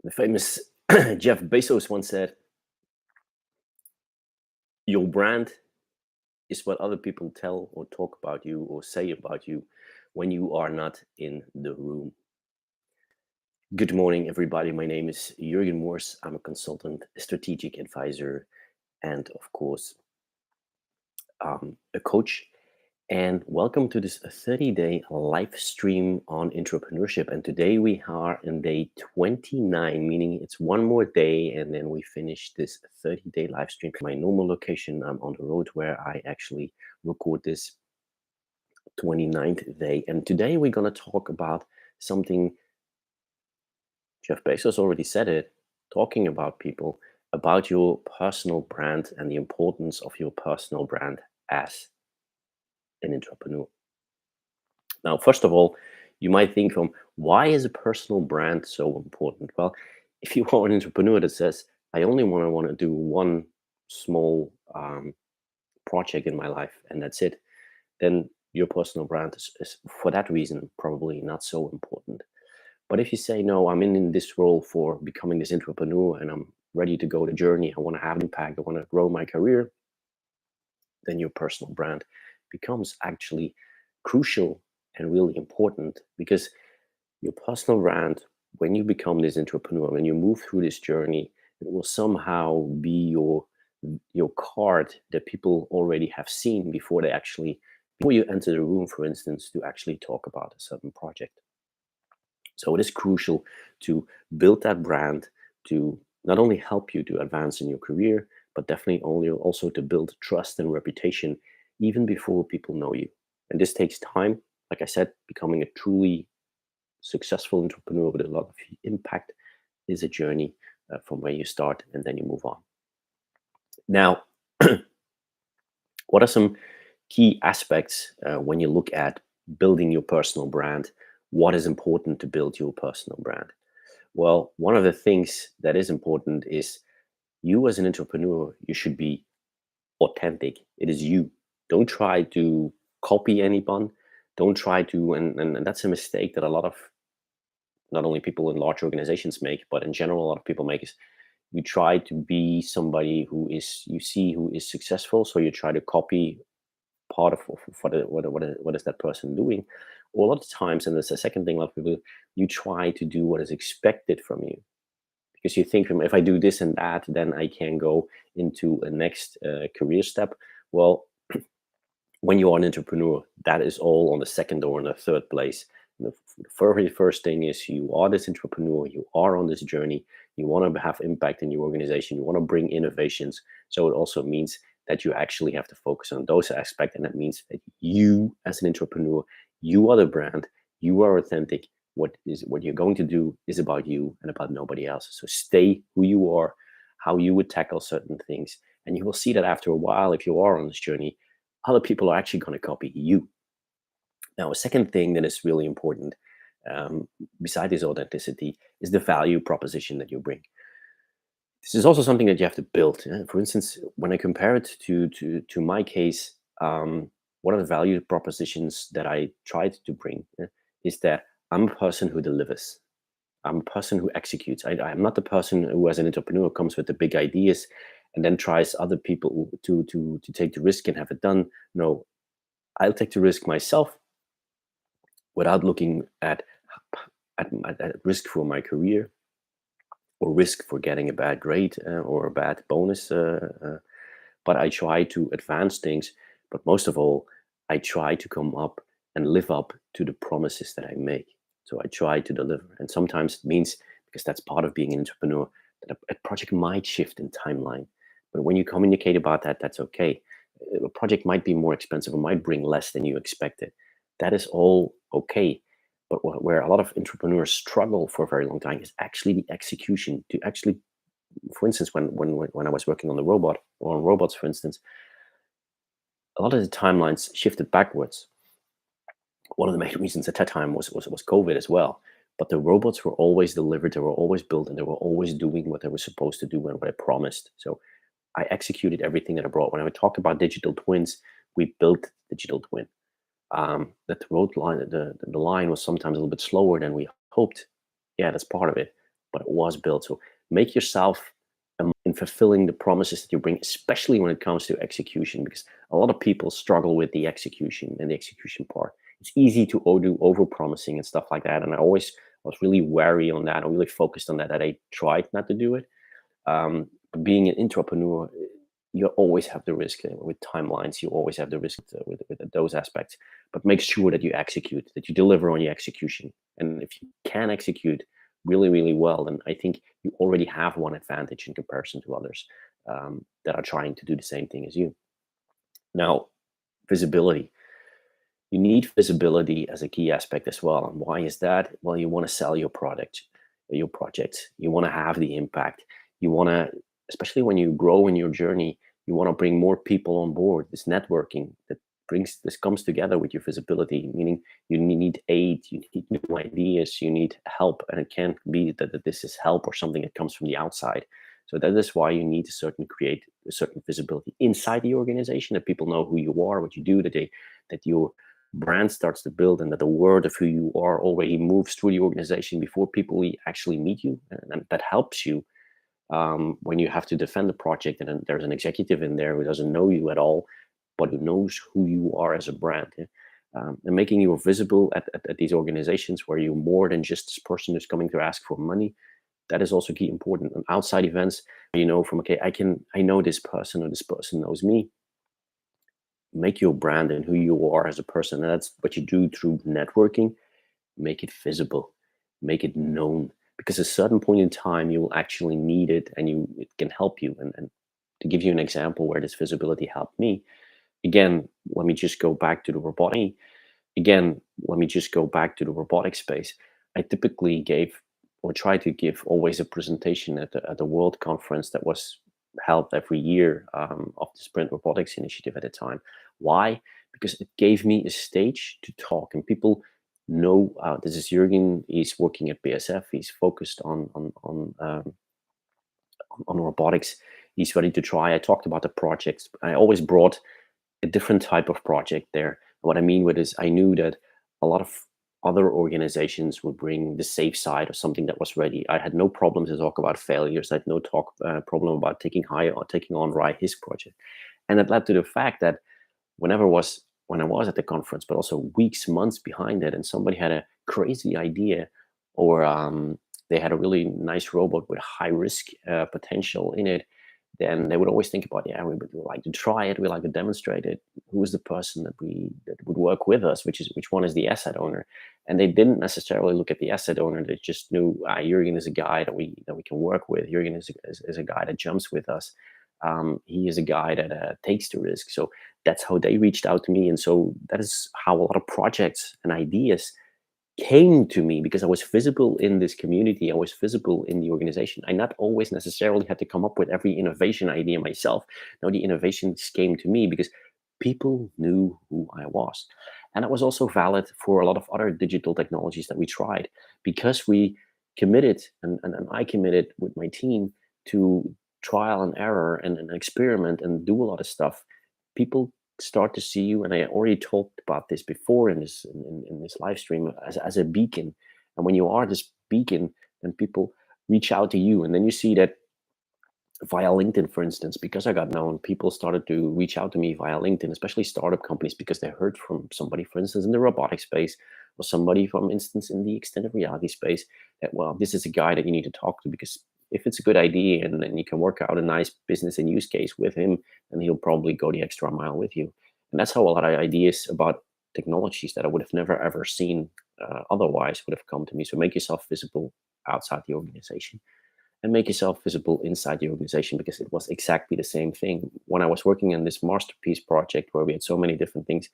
The famous Jeff Bezos once said, "Your brand is what other people tell or talk about you or say about you when you are not in the room." Good morning, everybody. My name is Jurgen Moors. I'm a consultant, a strategic advisor, and of course, a coach. And welcome to this 30-day live stream on entrepreneurship. And today we are in day 29, meaning it's one more day, and then we finish this 30-day live stream. My normal location, I'm on the road where I actually record this 29th day. And today we're going to talk about something Jeff Bezos already said it, talking about people, about your personal brand and the importance of your personal brand as an entrepreneur. Now, first of all, you might think why is a personal brand so important? Well, if you are an entrepreneur that says, I only want to do one small project in my life and that's it, then your personal brand is for that reason probably not so important. But if you say, no, I'm in this role for becoming this entrepreneur and I'm ready to go the journey, I want to have an impact, I want to grow my career, then your personal brand becomes actually crucial and really important, because your personal brand, when you become this entrepreneur, when you move through this journey, it will somehow be your card that people already have seen before they actually, before you enter the room, for instance, to actually talk about a certain project. So it is crucial to build that brand to not only help you to advance in your career, but definitely only also to build trust and reputation even before people know you. And this takes time. Like I said, becoming a truly successful entrepreneur with a lot of impact is a journey from where you start and then you move on. Now, what are some key aspects when you look at building your personal brand? What is important to build your personal brand? Well, one of the things that is important is you as an entrepreneur, you should be authentic. It is you. Don't try to copy anyone. Don't try to, and that's a mistake that a lot of not only people in large organizations make, but in general, a lot of people make is you try to be somebody who is, you see who is successful. So you try to copy part of what is that person doing. Or a lot of times, and there's a second thing, a lot of people, you try to do what is expected from you because you think, if I do this and that, then I can go into a next career step. Well, when you are an entrepreneur, that is all on the second or on the third place. The very first thing is you are this entrepreneur, you are on this journey, you want to have impact in your organization, you want to bring innovations. So it also means that you actually have to focus on those aspects. And that means that you, as an entrepreneur, you are the brand, you are authentic. What you're going to do is about you and about nobody else. So stay who you are, how you would tackle certain things. And you will see that after a while, if you are on this journey, other people are actually going to copy you. Now, a second thing that is really important, beside this authenticity, is the value proposition that you bring. This is also something that you have to build. For instance, when I compare it to my case, one of the value propositions that I tried to bring is that I'm a person who delivers. I'm a person who executes. I'm not the person who, as an entrepreneur, comes with the big ideas and then tries other people to take the risk and have it done. No, I'll take the risk myself without looking at risk for my career or risk for getting a bad grade or a bad bonus. But I try to advance things. But most of all, I try to come up and live up to the promises that I make. So I try to deliver. And sometimes it means, because that's part of being an entrepreneur, that a project might shift in timeline. But when you communicate about that, that's okay. A project might be more expensive or might bring less than you expected. That is all okay. But where a lot of entrepreneurs struggle for a very long time is actually the execution. To actually, for instance, when I was working on the robot or on robots, for instance, a lot of the timelines shifted backwards. One of the main reasons at that time was COVID as well. But the robots were always delivered, they were always built, and they were always doing what they were supposed to do and what I promised. So I executed everything that I brought. When I talk about digital twins, we built digital twin. That the road line, the line was sometimes a little bit slower than we hoped. Yeah, that's part of it. but it was built. So make yourself in fulfilling the promises that you bring, especially when it comes to execution, because a lot of people struggle with the execution and the execution part. It's easy to do over promising and stuff like that. And I always was really wary on that. I really focused on that. That I tried not to do it. But being an entrepreneur, you always have the risk with timelines. You always have the risk with those aspects. But make sure that you execute, that you deliver on your execution. And if you can execute really, really well, then I think you already have one advantage in comparison to others that are trying to do the same thing as you. Now, visibility. You need visibility as a key aspect as well. And why is that? Well, you want to sell your product, your project. You want to have the impact. You want to, especially when you grow in your journey, you want to bring more people on board. This networking that brings this comes together with your visibility, meaning you need aid, you need new ideas, you need help. And it can't be that this is help or something that comes from the outside. So that is why you need create a certain visibility inside the organization, that people know who you are, what you do, that your brand starts to build, and that the word of who you are already moves through the organization before people actually meet you. And that helps you when you have to defend the project, and then there's an executive in there who doesn't know you at all, but who knows who you are as a brand. Yeah? And making you visible at these organizations where you're more than just this person who's coming to ask for money. That is also key important. And outside events, from, okay, I know this person, or this person knows me. Make your brand and who you are as a person. And that's what you do through networking. Make it visible, make it known, because at a certain point in time, you will actually need it, and it can help you. And to give you an example where this visibility helped me, again, let me just go back to the robotic. Again, let me just go back to the robotic space. I typically gave, or try to give, always a presentation at the World Conference that was held every year of the Sprint Robotics Initiative at the time. Why? Because it gave me a stage to talk, and people know this is Jürgen. He's working at BSF. He's focused on robotics. He's ready to try. I talked about the projects. I always brought a different type of project there. What I mean with is, I knew that a lot of other organizations would bring the safe side of something that was ready. I had no problem to talk about failures. I had no problem about taking on his project, and it led to the fact that when I was at the conference, but also weeks, months behind it, and somebody had a crazy idea, or they had a really nice robot with high risk potential in it, then they would always think about, yeah, we would like to try it, we like to demonstrate it. Who is the person that would work with us? Which one is the asset owner? And they didn't necessarily look at the asset owner. They just knew, Jurgen is a guy that we can work with. Jurgen is a guy that jumps with us. He is a guy that takes the risk. So that's how they reached out to me, and so that is how a lot of projects and ideas came to me, because I was visible in this community. I was visible in the organization. I not always necessarily had to come up with every innovation idea myself. No, the innovations came to me because people knew who I was. And that was also valid for a lot of other digital technologies that we tried, because we committed, and I committed with my team, to trial and error and experiment and do a lot of stuff. People start to see you, and I already talked about this before in this live stream, as a beacon. And when you are this beacon, then people reach out to you, and then you see that via LinkedIn, for instance, because I got known, people started to reach out to me via LinkedIn, especially startup companies, because they heard from somebody, for instance, in the robotic space, or somebody, from instance, in the extended reality space, that, well, this is a guy that you need to talk to, because if it's a good idea, and you can work out a nice business and use case with him, then he'll probably go the extra mile with you. And that's how a lot of ideas about technologies that I would have never ever seen otherwise would have come to me. So make yourself visible outside the organization, and make yourself visible inside the organization, because it was exactly the same thing. When I was working on this masterpiece project where we had so many different things,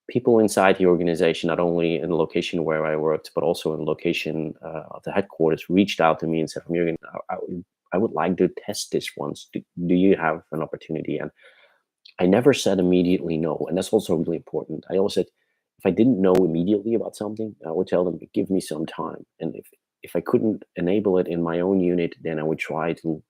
people inside the organization, not only in the location where I worked, but also in the location of the headquarters, reached out to me and said, Jürgen, I would like to test this once. Do you have an opportunity? And I never said immediately no. And that's also really important. I always said, if I didn't know immediately about something, I would tell them, give me some time. And if I couldn't enable it in my own unit, then I would try to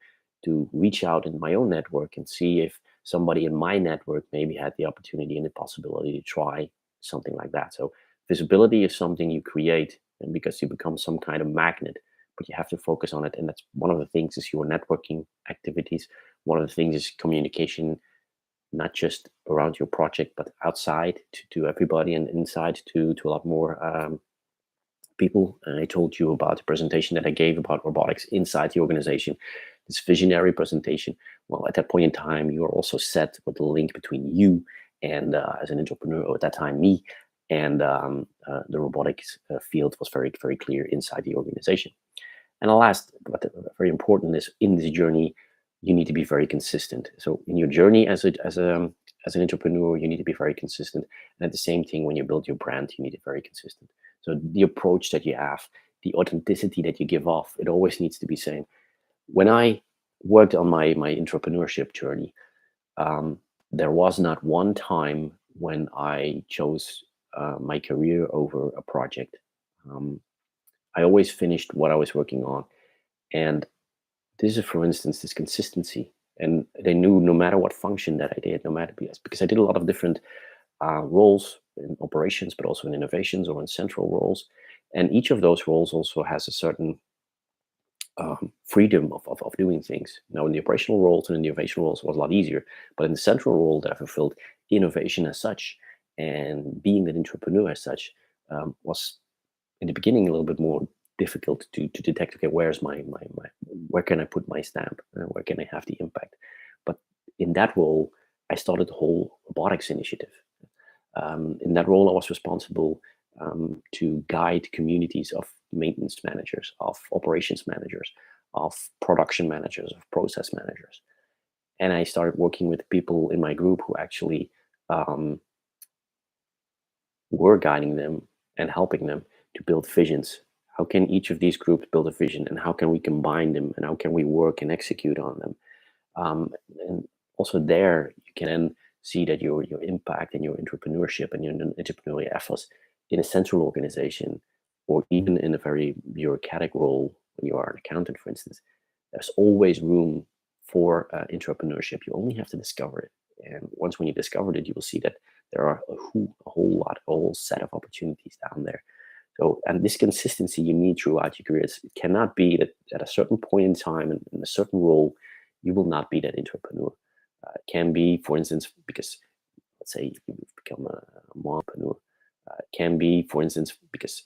reach out in my own network and see if somebody in my network maybe had the opportunity and the possibility to try something like that. So visibility is something you create, and because you become some kind of magnet, but you have to focus on it. And that's one of the things is your networking activities. One of the things is communication, not just around your project, but outside to everybody and inside to a lot more people. And I told you about the presentation that I gave about robotics inside the organization, this visionary presentation. Well, at that point in time, you are also set with the link between you and as an entrepreneur, or at that time, me, and the robotics field was very, very clear inside the organization. And the last, but very important, is in this journey, you need to be very consistent. So in your journey as an entrepreneur, you need to be very consistent. And at the same thing, when you build your brand, you need to be very consistent. So the approach that you have, the authenticity that you give off, it always needs to be same. When I worked on my entrepreneurship journey, um, there was not one time when I chose my career over a project. Um, I always finished what I was working on, and this is, for instance, this consistency. And they knew no matter what function that I did, no matter because I did a lot of different roles in operations, but also in innovations or in central roles. And each of those roles also has a certain freedom of doing things. Now, in the operational roles and in the innovation roles was a lot easier, but in the central role that I fulfilled, innovation as such and being an entrepreneur as such was in the beginning a little bit more difficult to detect. Okay, where's my where can I put my stamp? Where can I have the impact? But in that role, I started the whole robotics initiative. In that role, I was responsible to guide communities of maintenance managers, of operations managers, of production managers, of process managers. And I started working with people in my group who actually um, were guiding them and helping them to build visions. How can each of these groups build a vision, and how can we combine them, and how can we work and execute on them? And also there, you can then see that your impact and your entrepreneurship and your entrepreneurial efforts in a central organization, or even in a very bureaucratic role when you are an accountant, for instance, there's always room for entrepreneurship. You only have to discover it. And once when you discovered it, you will see that there are a whole set of opportunities down there. So, and this consistency you need throughout your career. It cannot be that at a certain point in time and in a certain role, you will not be that entrepreneur. It can be, for instance, because let's say you become a mompreneur. It can be, for instance, because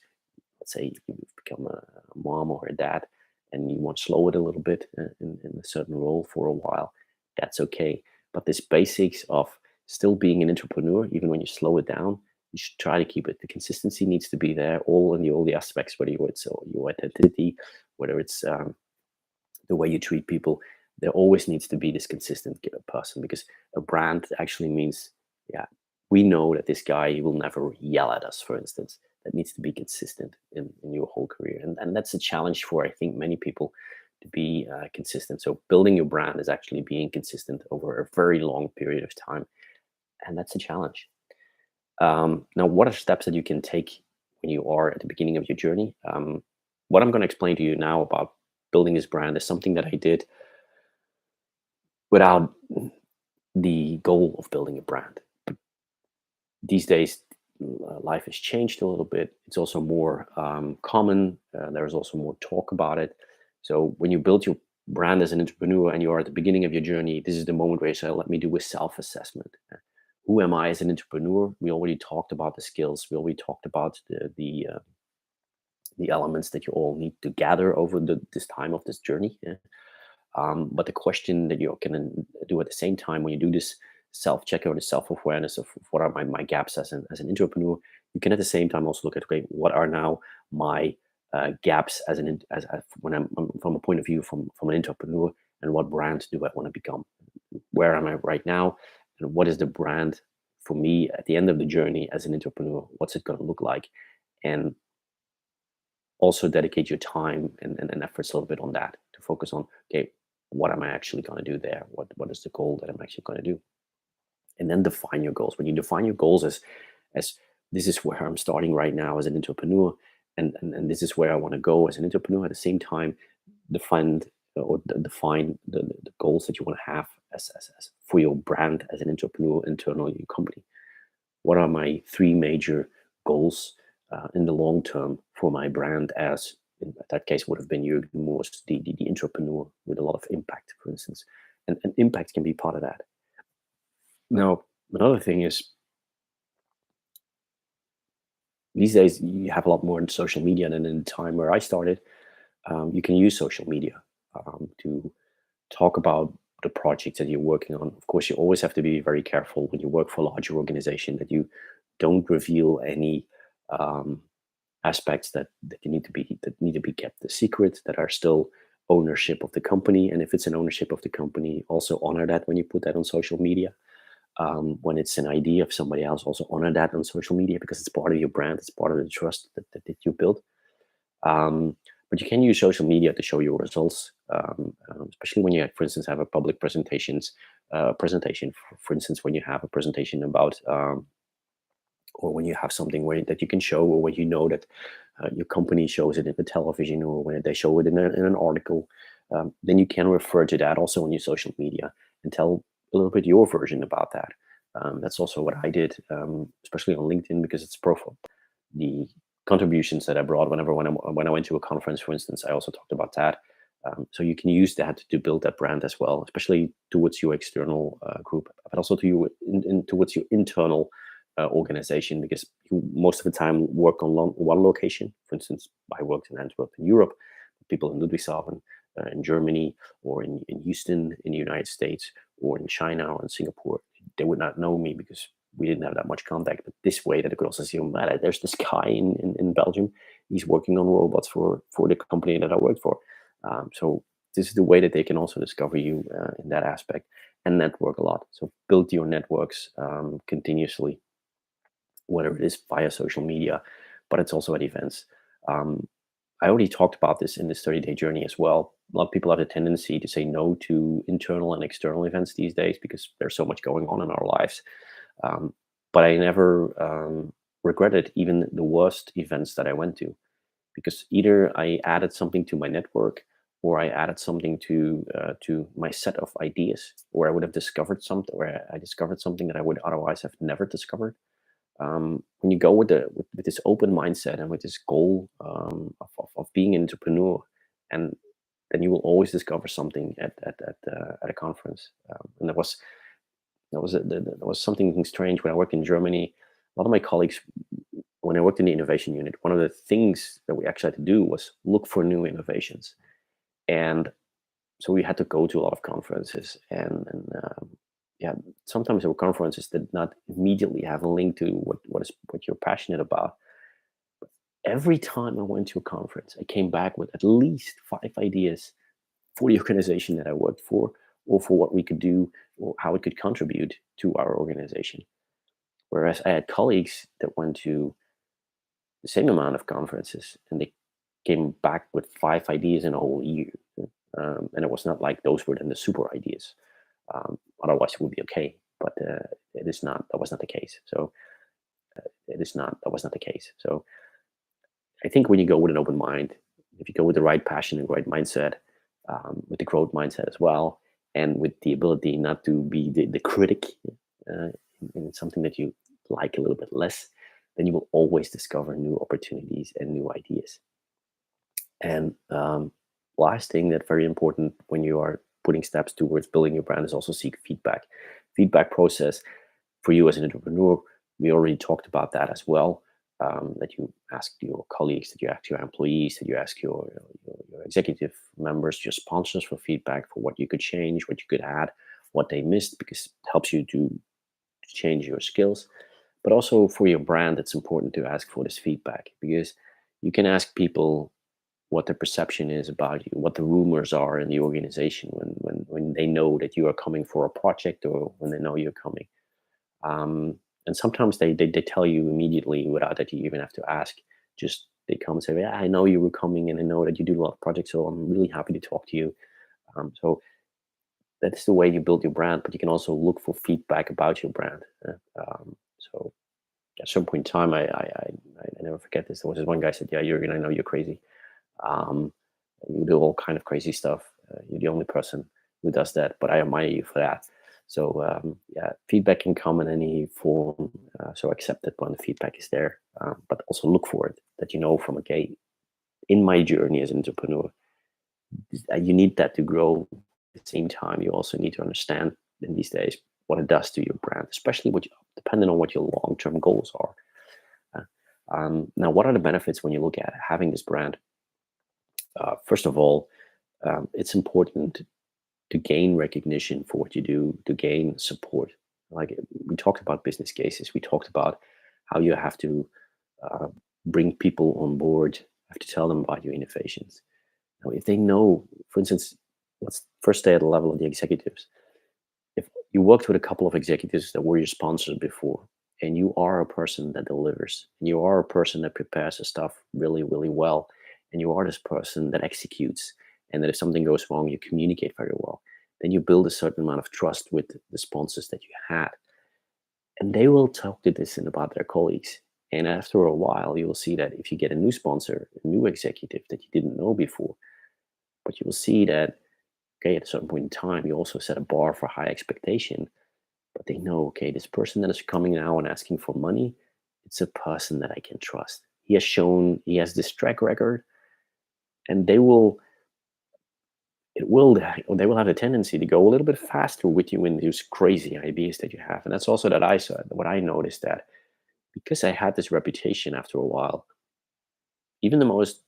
let's say you've become a mom or a dad and you want to slow it a little bit in a certain role for a while. That's okay. But this basics of still being an entrepreneur, even when you slow it down, you should try to keep it. The consistency needs to be there, all in all the aspects, whether it's your identity, whether it's the way you treat people. There always needs to be this consistent person, because a brand actually means, yeah, we know that this guy will never yell at us, for instance. That needs to be consistent in your whole career. And that's a challenge for, I think, many people to be consistent. So building your brand is actually being consistent over a very long period of time. And that's a challenge. Now, what are steps that you can take when you are at the beginning of your journey? What I'm going to explain to you now about building this brand is something that I did without the goal of building a brand. These days, life has changed a little bit. It's also more common. There's also more talk about it. So when you build your brand as an entrepreneur and you are at the beginning of your journey, this is the moment where you say, let me do a self-assessment. Who am I as an entrepreneur? We already talked about the skills. We already talked about the elements that you all need to gather over this time of this journey. Yeah? But the question that you can do at the same time when you do this self-check or the self-awareness of what are my gaps as an entrepreneur, you can at the same time also look at, okay, what are now my gaps as when I'm from a point of view from an entrepreneur, and what brand do I want to become? Where am I right now? And what is the brand for me at the end of the journey as an entrepreneur? What's it going to look like? And also dedicate your time and efforts a little bit on that, to focus on, okay, what am I actually going to do there? What is the goal that I'm actually going to do? And then define your goals. When you define your goals as this is where I'm starting right now as an entrepreneur, and this is where I want to go as an entrepreneur, at the same time, define the goals that you want to have as for your brand as an entrepreneur internally in your company. What are my three major goals in the long term for my brand as that case would have been Jürgen Moores, the entrepreneur with a lot of impact, for instance. And impact can be part of that. Now, another thing is these days you have a lot more in social media than in the time where I started. You can use social media to talk about the projects that you're working on. Of course, you always have to be very careful when you work for a larger organization that you don't reveal any um, aspects that you need to be kept a secret, that are still ownership of the company. And if it's an ownership of the company, also honor that when you put that on social media. When it's an idea of somebody else, also honor that on social media, because it's part of your brand, it's part of the trust that you build. um, but you can use social media to show your results, especially when you, for instance, have a public presentation. For instance, when you have a presentation about, or when you have something where that you can show, or when you know that your company shows it in the television, or when they show it in an article, then you can refer to that also on your social media and tell a little bit your version about that. That's also what I did, especially on LinkedIn, because it's profile. The contributions that I brought when I went to a conference, for instance, I also talked about that. So you can use that to build that brand as well, especially towards your external group, but also towards your internal organization, because you most of the time work on one location. For instance, I worked in Antwerp in Europe, people in Ludwigshafen in Germany, or in Houston in the United States, or in China or in Singapore. They would not know me because we didn't have that much contact. But this way that I could also see, oh, man, there's this guy in Belgium. He's working on robots for the company that I worked for. So this is the way that they can also discover you in that aspect, and network a lot. So build your networks continuously, whether it is via social media, but it's also at events. Um, I already talked about this in this 30-day journey as well. A lot of people have a tendency to say no to internal and external events these days because there's so much going on in our lives. Um, but I never regretted even the worst events that I went to, because either I added something to my network, or I added something to my set of ideas, or I would have discovered something, where I discovered something that I would otherwise have never discovered. When you go with this open mindset and with this goal of being an entrepreneur, and then you will always discover something at a conference. And there was something strange when I worked in Germany. A lot of my colleagues, when I worked in the innovation unit, one of the things that we actually had to do was look for new innovations. And so we had to go to a lot of conferences, and yeah, sometimes there were conferences that did not immediately have a link to what you're passionate about. Every time I went to a conference, I came back with at least 5 ideas for the organization that I worked for, or for what we could do, or how it could contribute to our organization. Whereas I had colleagues that went to the same amount of conferences, and they came back with 5 ideas in a whole year. And it was not like those were then the super ideas. Otherwise, it would be okay. But it is not. That was not the case. So it is not. That was not the case. So I think when you go with an open mind, if you go with the right passion and right mindset, with the growth mindset as well, and with the ability not to be the critic in something that you like a little bit less, then you will always discover new opportunities and new ideas. And last thing that's very important when you are putting steps towards building your brand is also seek feedback. Feedback process for you as an entrepreneur, we already talked about that as well. That you ask your colleagues, that you ask your employees, that you ask your executive members, your sponsors for feedback for what you could change, what you could add, what they missed, because it helps you to change your skills. But also for your brand, it's important to ask for this feedback, because you can ask people what the perception is about you, what the rumors are in the organization when they know that you are coming for a project, or when they know you're coming. And sometimes they tell you immediately without that you even have to ask. Just they come and say, "Yeah, I know you were coming, and I know that you do a lot of projects, so I'm really happy to talk to you." So that's the way you build your brand. But you can also look for feedback about your brand. So at some point in time, I never forget this. There was this one guy said, "Yeah, Jurgen, I know you're crazy. Um, you do all kind of crazy stuff. You're the only person who does that, but I admire you for that." So yeah, feedback can come in any form. So accept it when the feedback is there, but also look for it. That you know from, okay, in my journey as an entrepreneur, you need that to grow. At the same time, you also need to understand in these days what it does to your brand, especially depending on what your long-term goals are. Now, what are the benefits when you look at having this brand? First of all, it's important to gain recognition for what you do, to gain support. Like we talked about business cases, we talked about how you have to uh, bring people on board, have to tell them about your innovations. Now, if they know, for instance, let's first stay at the level of the executives. If you worked with a couple of executives that were your sponsors before, and you are a person that delivers, and you are a person that prepares the stuff really, really well, and you are this person that executes, and that if something goes wrong, you communicate very well, then you build a certain amount of trust with the sponsors that you had. And they will talk to this and about their colleagues. And after a while, you will see that if you get a new sponsor, a new executive that you didn't know before, but you will see that, okay, at a certain point in time, you also set a bar for high expectation, but they know, okay, this person that is coming now and asking for money, it's a person that I can trust. He has shown he has this track record, and they will have a tendency to go a little bit faster with you in those crazy ideas that you have. And that's also that I said what I noticed, that because I had this reputation after a while, even the most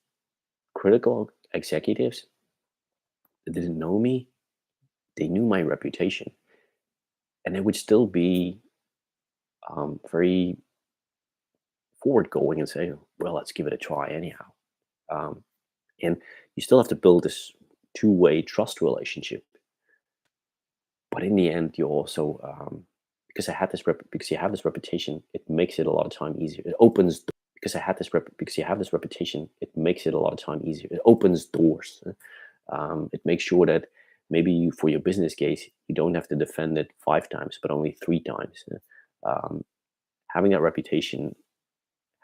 critical executives that didn't know me, they knew my reputation, and they would still be very forward going and say, well, let's give it a try anyhow. Um, and you still have to build this two-way trust relationship. But in the end, you also, because you have this reputation, it makes it a lot of time easier. It opens because you have this reputation, it makes it a lot of time easier. It opens doors. It makes sure that maybe for your business case, you don't have to defend it 5 times, but only 3 times. Um, Having that reputation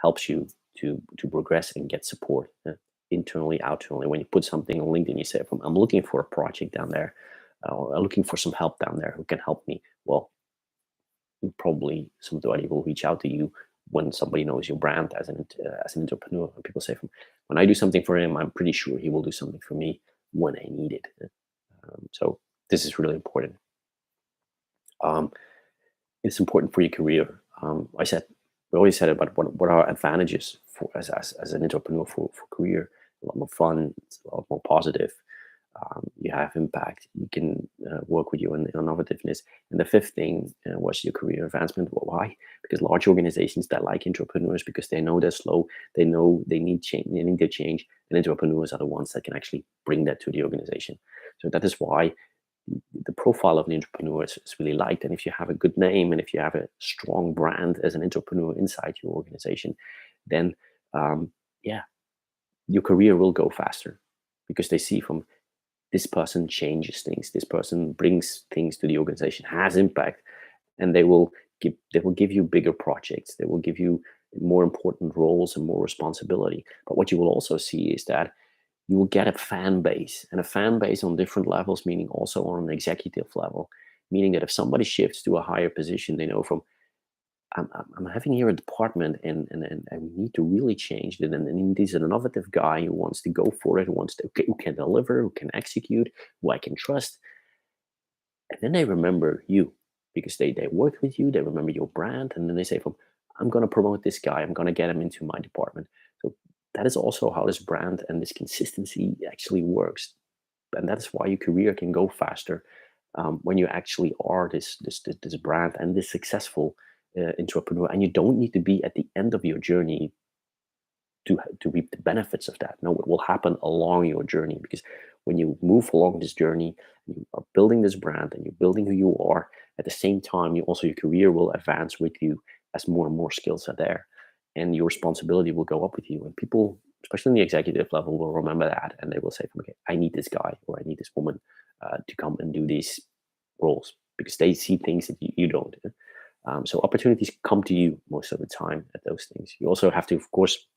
helps you to progress and get support, internally, outernally. When you put something on LinkedIn, you say, "I'm looking for a project down there, or I'm looking for some help down there. Who can help me?" Well, probably somebody will reach out to you when somebody knows your brand as an entrepreneur. And people say, "When I do something for him, I'm pretty sure he will do something for me when I need it." So this is really important. Um, it's important for your career. We always said about what are advantages for as an entrepreneur for career. A lot more fun, it's a lot more positive. You have impact. You can work with your innovativeness. And the fifth thing was your career advancement. Why? Because large organizations that like entrepreneurs, because they know they're slow, they know they need change, they need their change, and entrepreneurs are the ones that can actually bring that to the organization. So that is why the profile of an entrepreneur is really liked. And if you have a good name and if you have a strong brand as an entrepreneur inside your organization, then yeah, your career will go faster because they see from this person changes things, this person brings things to the organization, has impact, and they will give you bigger projects, they will give you more important roles and more responsibility. But what you will also see is that you will get a fan base, and a fan base on different levels, meaning also on an executive level, meaning that if somebody shifts to a higher position, they know from, I'm having here a department, and I need to really change it. And there's an innovative guy who wants to go for it, who can deliver, who can execute, who I can trust. And then they remember you because they worked with you, they remember your brand, and then they say, I'm going to promote this guy, I'm going to get him into my department. So that is also how this brand and this consistency actually works. And that's why your career can go faster when you actually are this brand and this successful entrepreneur. And you don't need to be at the end of your journey to reap the benefits of that. No, it will happen along your journey, because when you move along this journey, you are building this brand and you're building who you are. At the same time, you also your career will advance with you as more and more skills are there, and your responsibility will go up with you. And people, especially in the executive level, will remember that, and they will say, "Okay, I need this guy or I need this woman to come and do these roles," because they see things that you don't. So opportunities come to you most of the time at those things. You also have to, of course,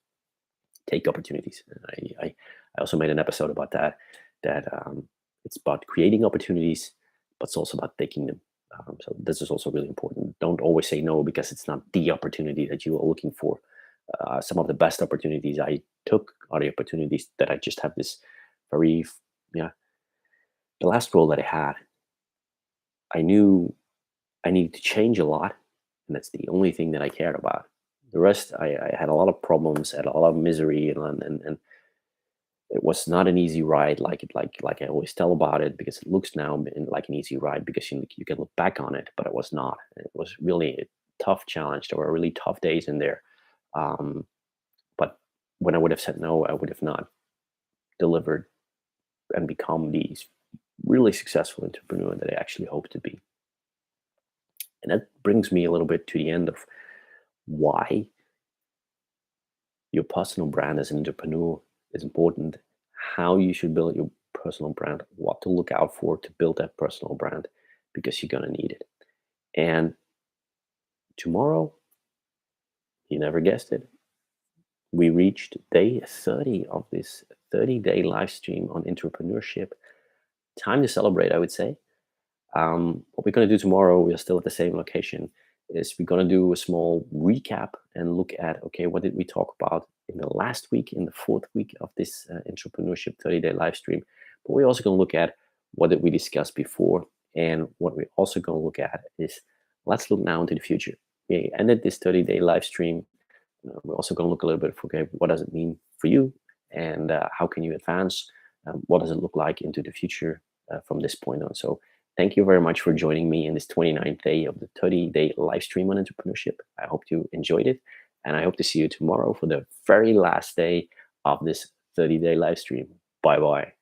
take opportunities. And I also made an episode about that. It's about creating opportunities, but it's also about taking them. So this is also really important. Don't always say no because it's not the opportunity that you are looking for. Some of the best opportunities I took are the opportunities that I just have this very, yeah, the last role that I had, I knew I needed to change a lot, and that's the only thing that I cared about. The rest, I had a lot of problems, had a lot of misery, and it was not an easy ride, like I always tell about it, because it looks now like an easy ride because you can look back on it, but it was not. It was really a tough challenge. There were really tough days in there, um, but when I would have said no, I would have not delivered and become the really successful entrepreneur that I actually hope to be. And that brings me a little bit to the end of why your personal brand as an entrepreneur is important, how you should build your personal brand, what to look out for to build that personal brand, because you're going to need it. And tomorrow, you never guessed it, we reached day 30 of this 30-day live stream on entrepreneurship. Time to celebrate, I would say. What we're going to do tomorrow, we are still at the same location, is we're going to do a small recap and look at, okay, what did we talk about in the last week, in the fourth week of this entrepreneurship 30-day live stream. But we're also going to look at what did we discuss before. And what we're also going to look at is, let's look now into the future. We ended this 30-day live stream. We're also going to look a little bit for, okay, what does it mean for you? And how can you advance? What does it look like into the future from this point on? So thank you very much for joining me in this 29th day of the 30-day live stream on entrepreneurship. I hope you enjoyed it, and I hope to see you tomorrow for the very last day of this 30-day live stream. Bye-bye.